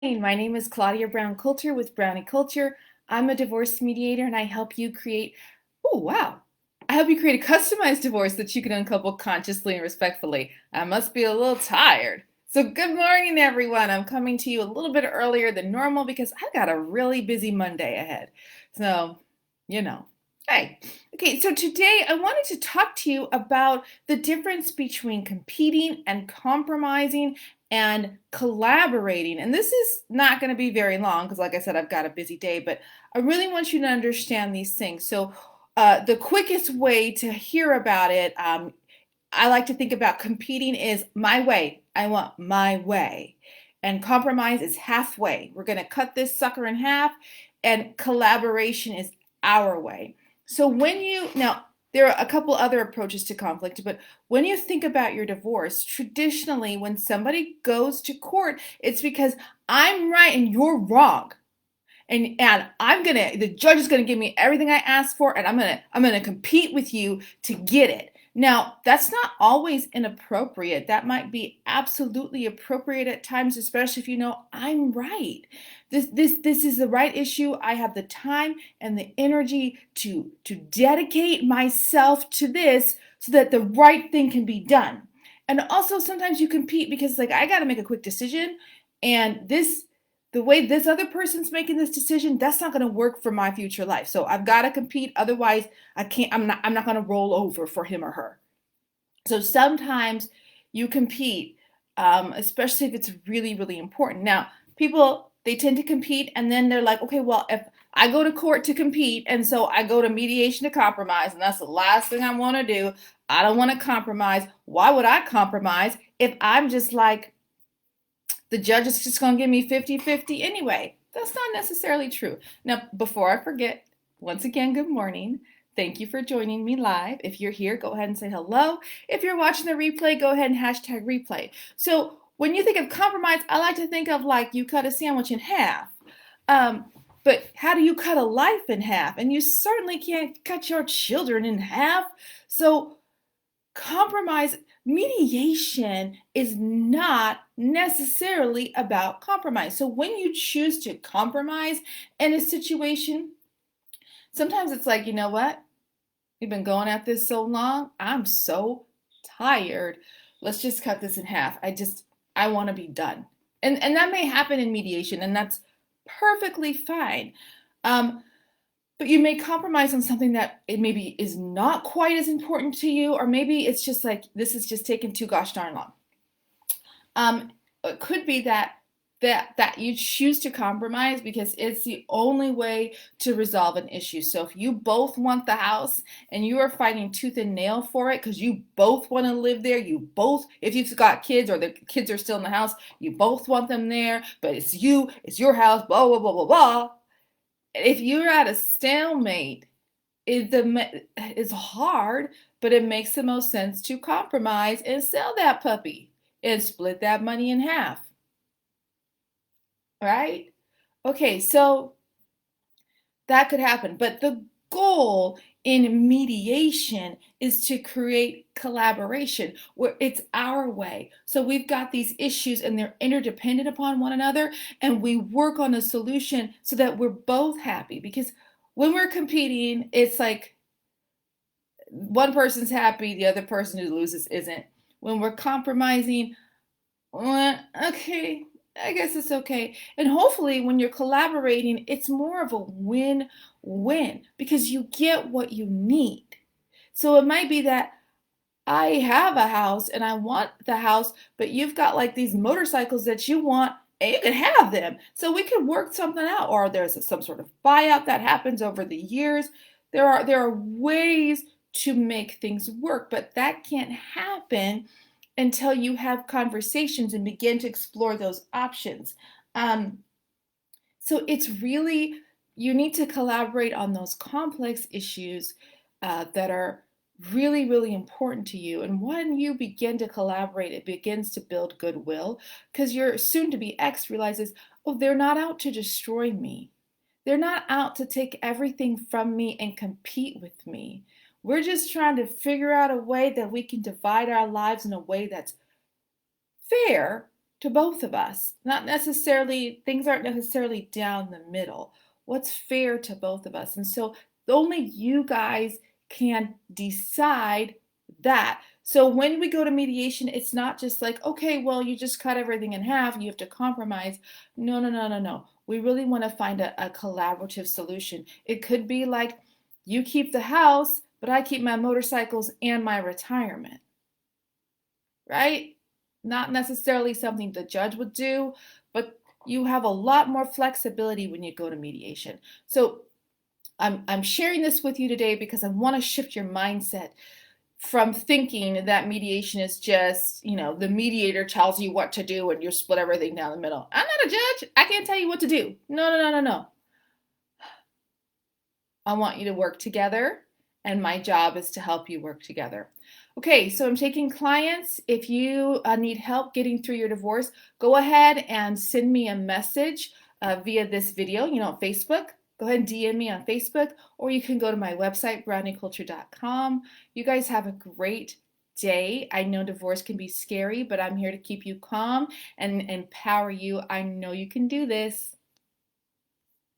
My name is Claudia Brown Coulter with Brownie Culture. I'm a divorce mediator and I help you create, oh wow, I help you create a customized divorce that you can uncouple consciously and respectfully. I must be a little tired. So good morning everyone. I'm coming to you a little bit earlier than normal because I've got a really busy Monday ahead. So, you know. Hey, okay, so today I wanted to talk to you about the difference between competing and compromising and collaborating. And this is not going to be very long because, like I said, I've got a busy day, but I really want you to understand these things. So, the quickest way to hear about it, I like to think about competing is my way. I want my way. And compromise is halfway. We're going to cut this sucker in half, and collaboration is our way. So, now, there are a couple other approaches to conflict, but when you think about your divorce, traditionally, when somebody goes to court, it's because I'm right and you're wrong. And the judge is gonna give me everything I asked for, and I'm gonna compete with you to get it. Now, that's not always inappropriate. That might be absolutely appropriate at times, especially if you know I'm right. This is the right issue. I have the time and the energy to dedicate myself to this so that the right thing can be done. And also sometimes you compete because like I got to make a quick decision, and this the way this other person's making this decision, that's not going to work for my future life. So I've got to compete. Otherwise, I'm not going to roll over for him or her. So sometimes you compete, especially if it's really, really important. Now, people, they tend to compete and then they're like, okay, well, if I go to court to compete and so I go to mediation to compromise, and that's the last thing I want to do. I don't want to compromise. Why would I compromise if I'm just like, the judge is just going to give me 50-50 anyway? That's not necessarily true. Now, before I forget, once again, good morning. Thank you for joining me live. If you're here, go ahead and say hello. If you're watching the replay, go ahead and hashtag replay. So when you think of compromise, I like to think of like you cut a sandwich in half. Um, but how do you cut a life in half? And you certainly can't cut your children in half. So compromise mediation is not necessarily about compromise. So when you choose to compromise in a situation, sometimes it's like, you know what? We've been going at this so long. I'm so tired. Let's just cut this in half. I want to be done. And that may happen in mediation, and that's perfectly fine. Um, but you may compromise on something that it maybe is not quite as important to you, or maybe it's just like this is just taking too gosh darn long. It could be that you choose to compromise because it's the only way to resolve an issue. So if you both want the house and you are fighting tooth and nail for it because you both want to live there, if you've got kids or the kids are still in the house, you both want them there, but it's your house, blah blah blah blah blah. If you're at a stalemate, it's hard, but it makes the most sense to compromise and sell that puppy and split that money in half, right? Okay, so that could happen, but the goal in mediation is to create collaboration where it's our way. So we've got these issues and they're interdependent upon one another, and we work on a solution so that we're both happy. Because when we're competing, it's like one person's happy, the other person who loses isn't. When we're compromising, okay, I guess it's okay. And hopefully, when you're collaborating, it's more of a win win because you get what you need. So it might be that I have a house and I want the house, but you've got like these motorcycles that you want and you can have them. So we could work something out, or there's some sort of buyout that happens over the years. There are ways to make things work, but that can't happen until you have conversations and begin to explore those options. Um, so it's really, you need to collaborate on those complex issues that are really, really important to you. And when you begin to collaborate, it begins to build goodwill because your soon to be ex realizes, oh, they're not out to destroy me. They're not out to take everything from me and compete with me. We're just trying to figure out a way that we can divide our lives in a way that's fair, to both of us. Not necessarily, things aren't necessarily down the middle. What's fair to both of us? And so only you guys can decide that. So when we go to mediation, it's not just like, okay, well, you just cut everything in half, you have to compromise. No, no, no, no, no. We really want to find a collaborative solution. It could be like, you keep the house, but I keep my motorcycles and my retirement, right? Not necessarily something the judge would do, but you have a lot more flexibility when you go to mediation. So I'm sharing this with you today because I want to shift your mindset from thinking that mediation is just, the mediator tells you what to do and you split everything down the middle. I'm not a judge. I can't tell you what to do. No, no, no, no, no. I want you to work together, and my job is to help you work together. Okay, so I'm taking clients. If you need help getting through your divorce, go ahead and send me a message via this video, Facebook. Go ahead and DM me on Facebook, or you can go to my website, brownieculture.com. You guys have a great day. I know divorce can be scary, but I'm here to keep you calm and empower you. I know you can do this.